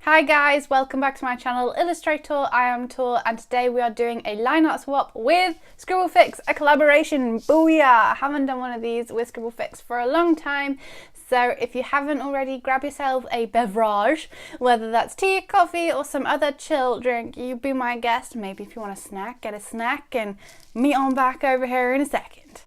Hi guys, welcome back to my channel Illustrator. I am Tor and today we are doing a line art swap with ScribbleFix, a collaboration. Booyah! I haven't done one of these with ScribbleFix for a long time. So if you haven't already, grab yourself a beverage, whether that's tea, coffee or some other chill drink. You be my guest. Maybe if you want a snack, get a snack and meet on back over here in a second.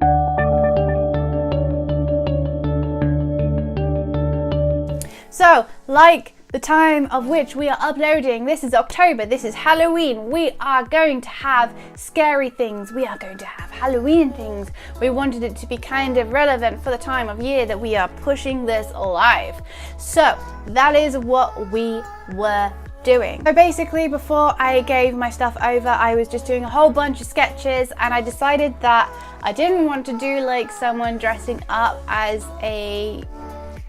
So, like the time of which we are uploading, this is October, this is Halloween. We are going to have scary things, we are going to have Halloween things. We wanted it to be kind of relevant for the time of year that we are pushing this live. So that is what we were doing. So basically before I gave my stuff over, I was just doing a whole bunch of sketches and I decided that I didn't want to do like someone dressing up as a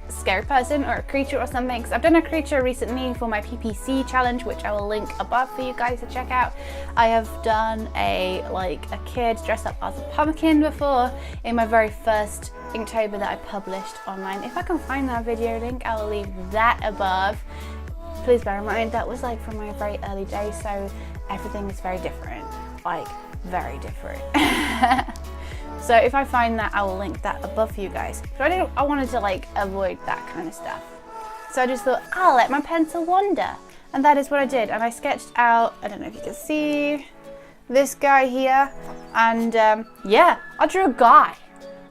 scary person or a creature or something, because I've done a creature recently for my PPC challenge, which I will link above for you guys to check out. I have done a kid dress up as a pumpkin before in my very first Inktober that I published online. If I can find that video link, I will leave that above. Please bear in mind that was like from my very early days, so everything is very different, like very different. So if I find that, I will link that above for you guys. But I wanted to like avoid that kind of stuff. So I just thought, I'll let my pencil wander. And that is what I did. And I sketched out, I don't know if you can see, this guy here. And yeah, I drew a guy.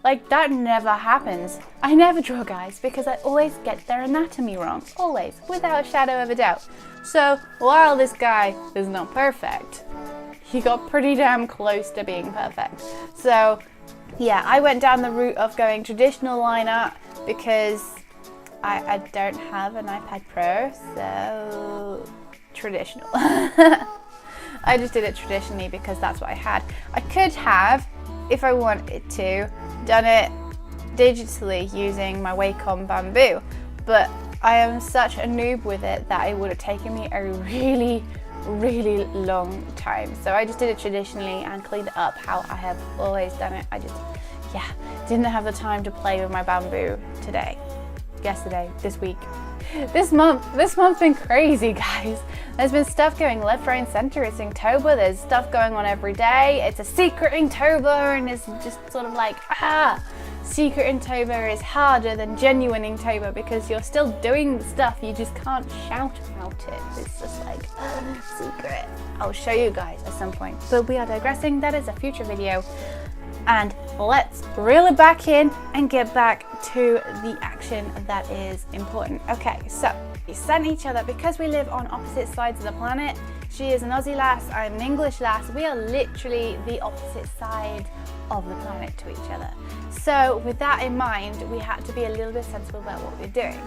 Like that never happens. I never draw guys because I always get their anatomy wrong. Always, without a shadow of a doubt. So while this guy is not perfect, he got pretty damn close to being perfect. So yeah, I went down the route of going traditional line art because I don't have an iPad Pro, so traditional. I just did it traditionally because that's what I had. I could have, if I wanted to, done it digitally using my Wacom Bamboo, but I am such a noob with it that it would have taken me a really long time. So I just did it traditionally and cleaned it up how I have always done it. I just, yeah, didn't have the time to play with my bamboo today, yesterday, this week. This month's been crazy, guys. There's been stuff going left, right and center. It's Inktober, there's stuff going on every day. It's a secret Inktober and it's just sort of like, secret Inktober is harder than genuine Inktober because you're still doing stuff, you just can't shout about it. It's just like, secret. I'll show you guys at some point. But we are digressing, that is a future video. And let's reel it back in and get back to the action that is important. Okay, so we sent each other, because we live on opposite sides of the planet. She is an Aussie lass, I'm an English lass. We are literally the opposite side of the planet to each other. So with that in mind, we had to be a little bit sensible about what we're doing.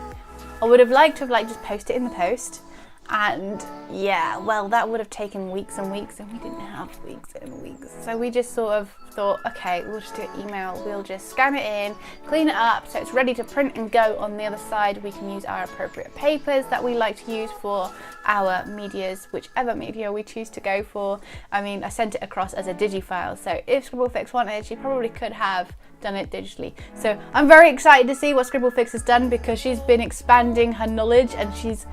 I would have liked to have just posted it in the post. And yeah, well, that would have taken weeks and weeks and we didn't have weeks and weeks. So we just sort of thought, okay, we'll just do an email. We'll just scan it in, clean it up so it's ready to print and go on the other side. We can use our appropriate papers that we like to use for our medias, whichever media we choose to go for. I mean, I sent it across as a digifile. So if ScribbleFix wanted, she probably could have done it digitally. So I'm very excited to see what ScribbleFix has done because she's been expanding her knowledge and she's,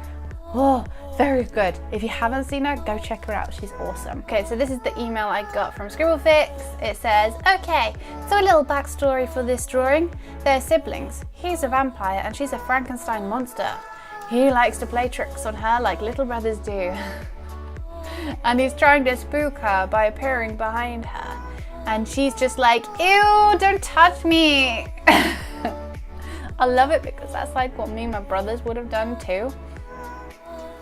very good. If you haven't seen her, go check her out. She's awesome. Okay, so this is the email I got from ScribbleFix. It says, okay, so a little backstory for this drawing. They're siblings. He's a vampire and she's a Frankenstein monster. He likes to play tricks on her like little brothers do. And he's trying to spook her by appearing behind her. And she's just like, ew, don't touch me. I love it because that's like what me and my brothers would have done too.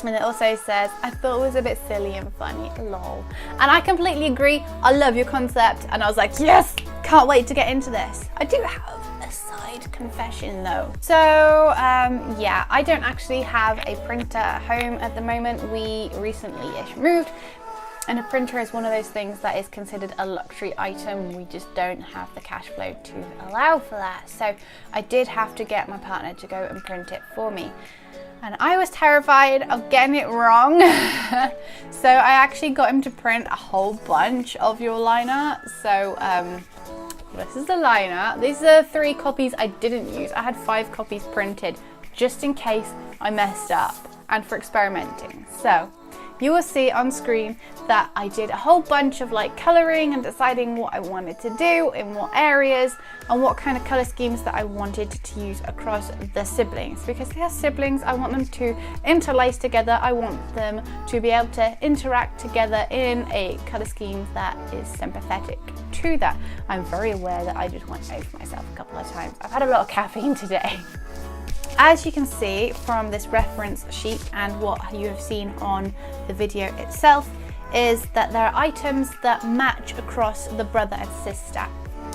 And it also says, I thought it was a bit silly and funny, lol. And I completely agree, I love your concept. And I was like, yes, can't wait to get into this. I do have a side confession though. So yeah, I don't actually have a printer at home at the moment. We recently-ish moved. And a printer is one of those things that is considered a luxury item. We just don't have the cash flow to allow for that. So I did have to get my partner to go and print it for me. And I was terrified of getting it wrong. So I actually got him to print a whole bunch of your line art. So this is the line art. These are 3 copies I didn't use. I had 5 copies printed just in case I messed up. and for experimenting. So you will see on screen that I did a whole bunch of like colouring and deciding what I wanted to do in what areas and what kind of colour schemes that I wanted to use across the siblings. Because they are siblings, I want them to interlace together. I want them to be able to interact together in a colour scheme that is sympathetic to that. I'm very aware that I just went over myself a couple of times. I've had a lot of caffeine today. As you can see from this reference sheet and what you have seen on the video itself, is that there are items that match across the brother and sister.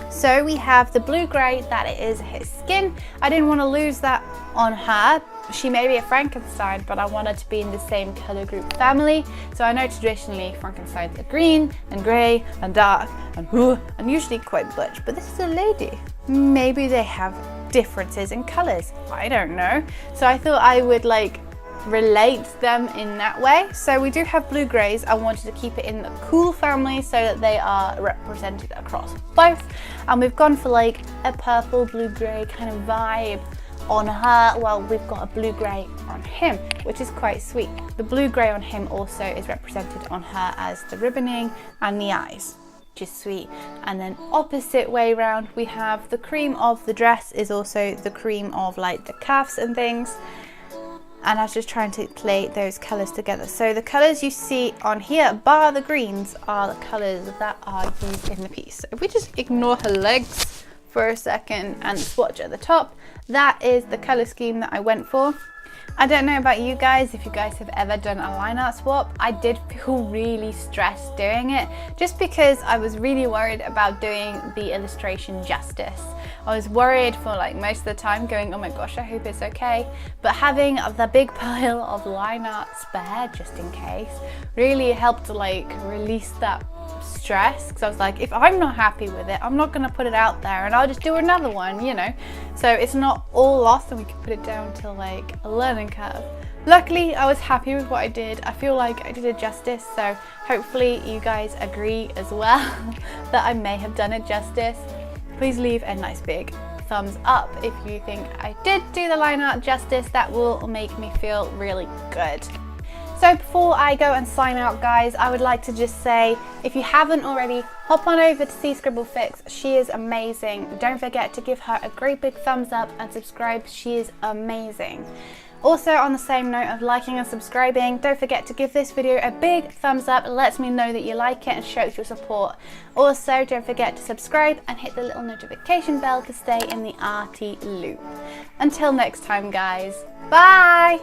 So we have the blue-grey, that it is his skin. I didn't want to lose that on her. She may be a Frankenstein, but I want her to be in the same colour group family. So I know traditionally Frankensteins are green and grey and dark and usually quite butch, but this is a lady. Maybe they have differences in colours, I don't know. So I thought I would like relate them in that way. So we do have blue greys. I wanted to keep it in the cool family so that they are represented across both, and we've gone for like a purple blue grey kind of vibe on her. Well, we've got a blue grey on him, which is quite sweet. The blue grey on him also is represented on her as the ribboning and the eyes, which is sweet. And then opposite way round, we have the cream of the dress is also the cream of like the cuffs and things. And I was just trying to play those colours together. So the colours you see on here, bar the greens, are the colours that are used in the piece. So if we just ignore her legs for a second and the swatch at the top, that is the colour scheme that I went for. I don't know about you guys, if you guys have ever done a line art swap. I did feel really stressed doing it, just because I was really worried about doing the illustration justice. I was worried for like most of the time, going, oh my gosh, I hope it's okay. But having the big pile of line art spare, just in case, really helped to like release that stress, because I was like, if I'm not happy with it, I'm not going to put it out there, and I'll just do another one, you know. So it's not all lost, and we can put it down to like a learning curve. Luckily, I was happy with what I did. I feel like I did it justice, so hopefully you guys agree as well that I may have done it justice. Please leave a nice big thumbs up if you think I did do the line art justice. That will make me feel really good. So before I go and sign out, guys, I would like to just say, if you haven't already, hop on over to see ScribbleFix. She is amazing. Don't forget to give her a great big thumbs up and subscribe. She is amazing. Also, on the same note of liking and subscribing, don't forget to give this video a big thumbs up. It lets me know that you like it and shows your support. Also, don't forget to subscribe and hit the little notification bell to stay in the arty loop. Until next time, guys. Bye!